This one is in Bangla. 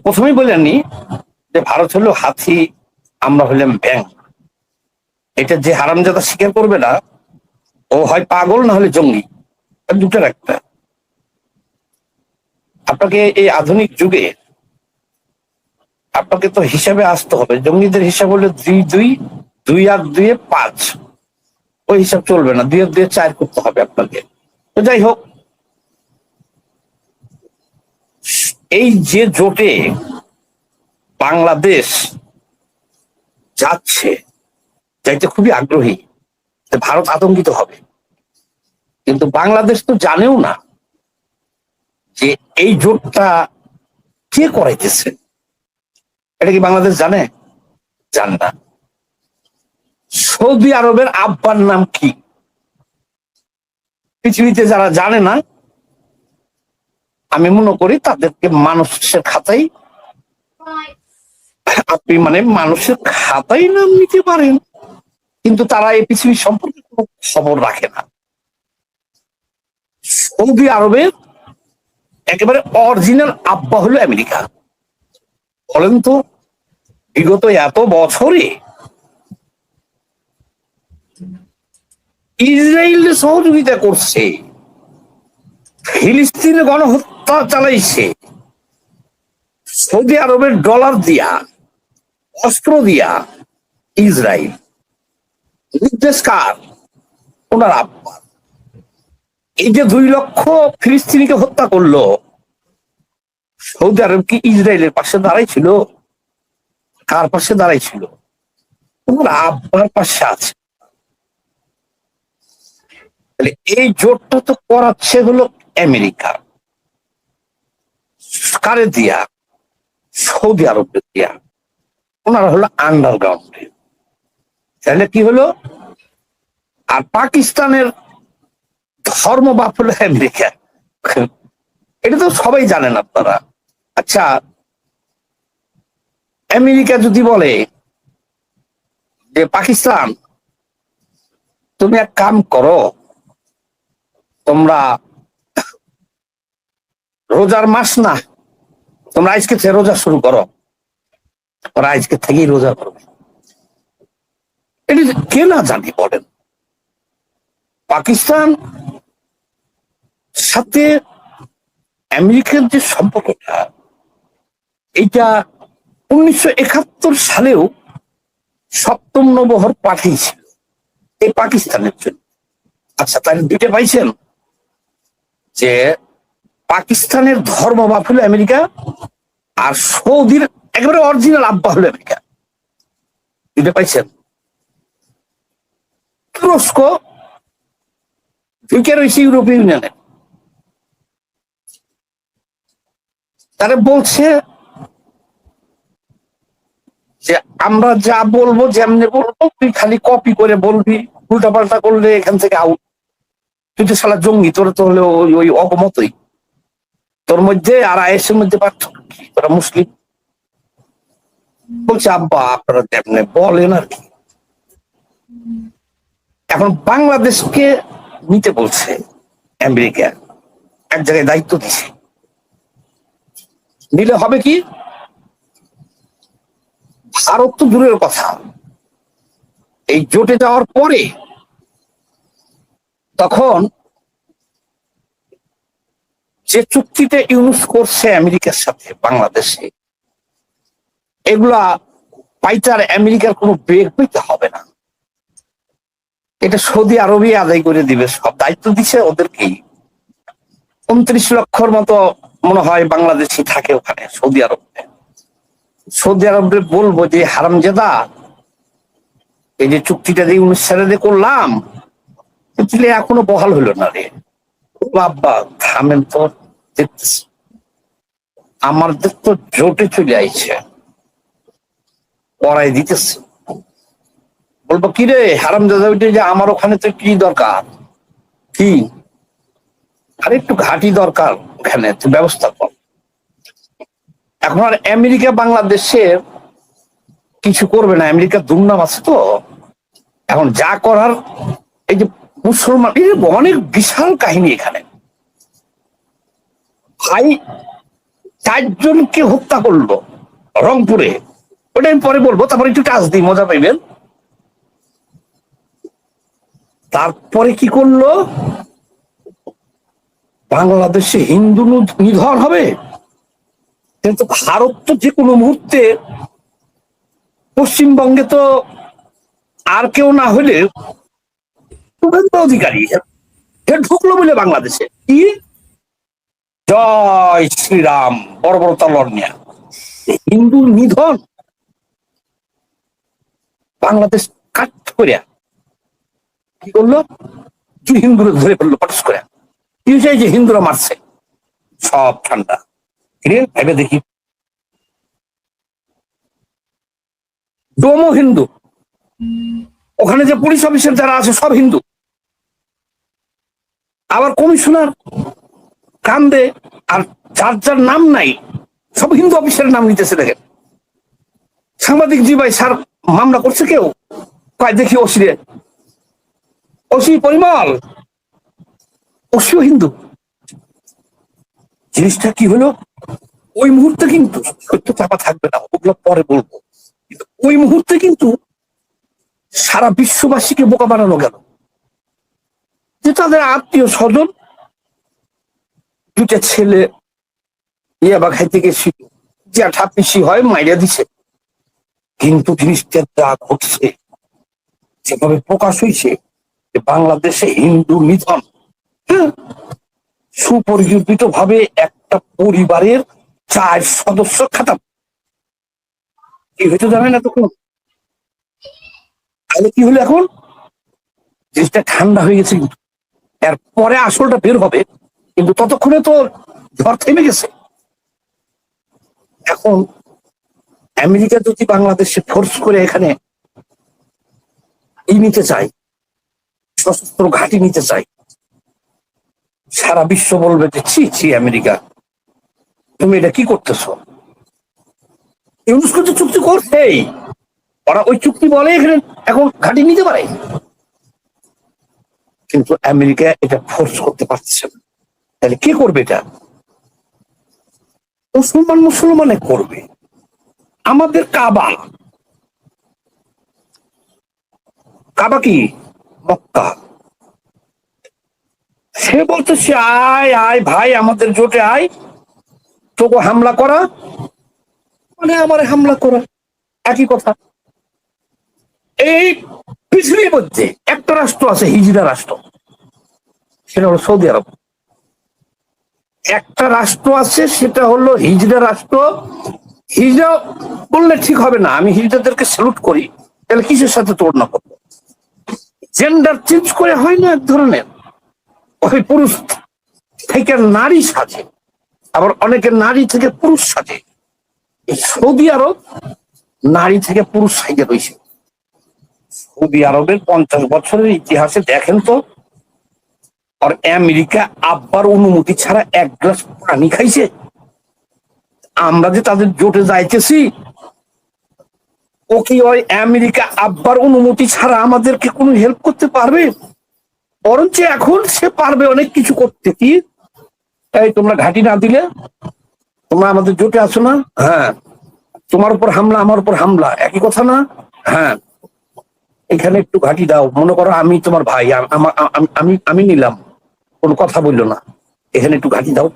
প্রথমেই বলেননি যে ভারত হলো হাতি, আমরা হলাম ব্যাং। এটা যে হারামজাদা স্বীকার করবে না, ও হয় পাগল না হলে জঙ্গি, দুটার একটা। আপনাকে এই আধুনিক যুগে আপনাকে তো হিসাবে আসতে হবে। জঙ্গিদের হিসাব হলো 2 2 আর 2 5, ওই হিসাব চলবে না, 2 আর 2 4 করতে হবে আপনাকে। তো যাই হোক, এই যে জোটে বাংলাদেশ যাচ্ছে, যাইতে খুবই আগ্রহী, ভারত আতঙ্কিত হবে। কিন্তু বাংলাদেশ তো জানেও না যে এই জোটটা কে করাইতেছে। এটা কি বাংলাদেশ জানে? জানে না। সৌদি আরবের আব্বার নাম কি পৃথিবীতে যারা জানে না, আমি মনে করি তাদেরকে মানুষের খাতায়, আপনি মানে মানুষের খাতায় নাম নিতে পারেন, কিন্তু তারা এই পৃথিবী সম্পর্কে কোনো খবর রাখে না। সৌদি আরবের একেবারে অরিজিনাল আব্বা হলো আমেরিকা। বলেন তো, বিগত এত বছরে ইসরায়েল সহযোগিতা করছে, ফিলিস্তিনে গণহত্যা চালাইছে, সৌদি আরবের ডলার দিয়া, অস্ত্র দিয়া ইসরায়েল। নির্দেশ কার? ওনার আব্বা। এই যে 2 লক্ষ ফিলিস্তিনিকে হত্যা করলো, সৌদি আরব কি ইসরায়েলের পাশে দাঁড়াইছিল? কার পাশে দাঁড়াইছিল? ওনার আব্বার পাশে আছে। তাহলে এই জোটটা তো করাচ্ছে হলো আমেরিকা। কারে দিয়া? সৌদি আরবের দিয়া। ওনারা হলো আন্ডারগ্রাউন্ডে। তাহলে কি হলো? আর পাকিস্তানের ধর্মবাপ হলো আমেরিকা। এটা তো সবাই জানেন আপনারা। আচ্ছা, আমেরিকা যদি বলে যে পাকিস্তান তুমি এক কাম করো, তোমরা রোজার মাস না, তোমরা আজকে থেকে রোজা শুরু করো, ওরা আজকে থেকেই রোজা করবে। এটা কে না জানি বলেন? পাকিস্তান সাথে আমেরিকার যে সম্পর্কটা, এইটা 1971 সালেও 7ম নবহর পাঠিয়েছিল এই পাকিস্তানের জন্য। আচ্ছা, তাহলে 2টা পাইছেন, যে পাকিস্তানের ধর্মবাপ হলো আমেরিকা আর সৌদির একেবারে অরিজিনাল আব্বা হলো আমেরিকা। 2টা পাইছেন। তুরস্ক ঢুকে রয়েছে ইউরোপীয় ইউনিয়নে, তারা বলছে যে আমরা যা বলবো, যেমনি বলবো, তুই খালি কপি করে বলবি, উল্টা পাল্টা করলে এখান থেকে আউট। তুই তো শালা জঙ্গি, তোর তো হলে ওই অগমতই। তোর মধ্যে আর আইএসের মধ্যে পার্থক্য কি? তোরা মুসলিম। বলছে আব্বা আপনারা যেমনি বলেন আর কি। এখন বাংলাদেশকে নিতে বলছে আমেরিকা, এক জায়গায় দায়িত্ব দিচ্ছে। নিলে হবে কি? ভারত তো দূরের কথা, এই জোটে যাওয়ার পরে তখন যে চুক্তিটা ইউজ করছে আমেরিকার সাথে বাংলাদেশে, এগুলা পাইতার আমেরিকার কোনো ব্রেক পেতে হবে না। এটা সৌদি আরবই আদায় করে দিবে, সব দায়িত্ব দিছে ওদেরকেই। 29 লক্ষর মতো মনে হয় বাংলাদেশি থাকে ওখানে সৌদি আরবে। সৌদি আরবে বলবো যে হারামজাদা, এই যে চুক্তিটা দিয়ে 19 সালে করলাম, এখনো বহাল হলো না রে। বাবা থামেন তো, দেখতেছি আমাদের তো জোটে চলে আইছে, পড়াই দিতেছে। বলবো কি রে হারামজাদা, ওইটা যে আমার ওখানে তো কি দরকার, কি আর একটু ঘাঁটি দরকার, ওখানে তুই ব্যবস্থা কর। এখন আর আমেরিকা বাংলাদেশে কিছু করবে না, আমেরিকার দুর্নাম আছে তো। এখন যা করার, এই যে মুসলমান, এই অনেক বিশাল কাহিনী এখানে ভাই। 4 জনকে হত্যা করলো রংপুরে, ওটা আমি পরে বলবো, তারপরে একটু টাচ দিই, মজা পাইবেন। তারপরে কি করলো, বাংলাদেশে হিন্দু নিধন হবে, কিন্তু ভারত তো যে কোনো মুহূর্তে, পশ্চিমবঙ্গে তো আর কেউ না হলে শুভেন্দু অধিকারী ঢুকলো বলে বাংলাদেশে কি জয় শ্রীরাম বড় বড় তলোয়ার নিয়ে হিন্দু নিধন, বাংলাদেশ কাট করে কি করলো, হিন্দুরা ধরে ফেললো পটাস করে। কি হয়েছে, যে হিন্দুরা মারছে, সব ঠান্ডা। ভেবে দেখি, ডোমো হিন্দু, ওখানে যে পুলিশ অফিসার যারা আছে সব হিন্দু, আবার কমিশনার কান্দে, আর যার যার নাম নাই সব হিন্দু অফিসারের নাম নিতেছে। দেখেন সাংবাদিক জি ভাই স্যার মামলা করছে কেউ, কয় দেখি ওসিরে, ওসি পরিমল, ওসিও হিন্দু। জিনিসটা কি হলো, ওই মুহূর্তে কিন্তু সত্য চাপা থাকবে না, ওগুলো পরে বলবো, কিন্তু ওই মুহূর্তে কিন্তু সারা বিশ্ববাসীকে বোকা বানানো গেল, যে তাদের আত্মীয় স্বজন 2টা ছেলে ইয়াবা খাইতে গেছিল, জ্যাঠা পিসি হয় মাইরা দিছে। কিন্তু জিনিসটা যা ঘটছে, যেভাবে প্রকাশ হয়েছে, বাংলাদেশে হিন্দু নিধন, সুপরিকল্পিত ভাবে একটা পরিবারের 4 সদস্য খাতাম, কি হয়তো জানে না তখন। তাহলে কি হলো, এখন জিনিসটা ঠান্ডা হয়ে গেছে, কিন্তু এরপরে আসলটা বের হবে, কিন্তু ততক্ষণে তো ঝড় থেমে গেছে। এখন আমেরিকা যদি বাংলাদেশে ফোর্স করে এখানে নিতে চায়, সশস্ত্র ঘাঁটি নিতে চায়, সারা বিশ্ব বলবে যে ছি ছি আমেরিকা, তুমি এটা কি করতেছো। ইউনেস্কো তো চুক্তি করছেই, ওরা ওই চুক্তি বলে এখানে এখন ঘাঁটি নিতে পারে, কিন্তু আমেরিকা এটা ফোর্স করতে পারছে না। তাহলে কে করবে এটা, মুসলমানে করবে। আমাদের কাবা, কাবা কি মক্কা, সে বলতেছে আয় আয় ভাই আমাদের জোটে আয়, তোকে হামলা করা মানে আমার হামলা করা, একই কথা। এই পৃথিবীর মধ্যে একটা রাষ্ট্র আছে হিজড়া রাষ্ট্র, সেটা হলো সৌদি আরব। একটা রাষ্ট্র আছে সেটা হলো হিজড়া রাষ্ট্র। হিজড়া বললে ঠিক হবে না, আমি হিজড়াদেরকে স্যালুট করি, তাহলে কিসের সাথে তুলনা করবো, জেন্ডার চেঞ্জ করে হয় না এক ধরনের, ওই পুরুষ থেকে নারী সাজে, আবার অনেকে নারী থেকে পুরুষ সাজে। এই সৌদি আরব নারী থেকে পুরুষ সাজে রয়েছে। সৌদি আরবের 50 বছরের ইতিহাসে দেখেন তো, আর আমেরিকা আব্বার অনুমতি ছাড়া 1 গ্লাস পানি খাইছে। আমরা যে তাদের জোটে যাইতেছি, ও কি ওই আমেরিকা আব্বার অনুমতি ছাড়া আমাদেরকে কোনো হেল্প করতে পারবে? বরঞ্চ এখন সে পারবে অনেক কিছু করতে। কি এই তোমরা ঘাঁটি না দিলে, তোমরা আমাদের জোটে আছো না, হ্যাঁ তোমার উপর হামলা আমার উপর হামলা, একই কথা না, হ্যাঁ এখানে একটু ঘাঁটি দাও, মনে করো আমি তোমার ভাই, আমি নিলাম, কোনো কথা বললো না, এখানে একটু ঘাঁটি দাও,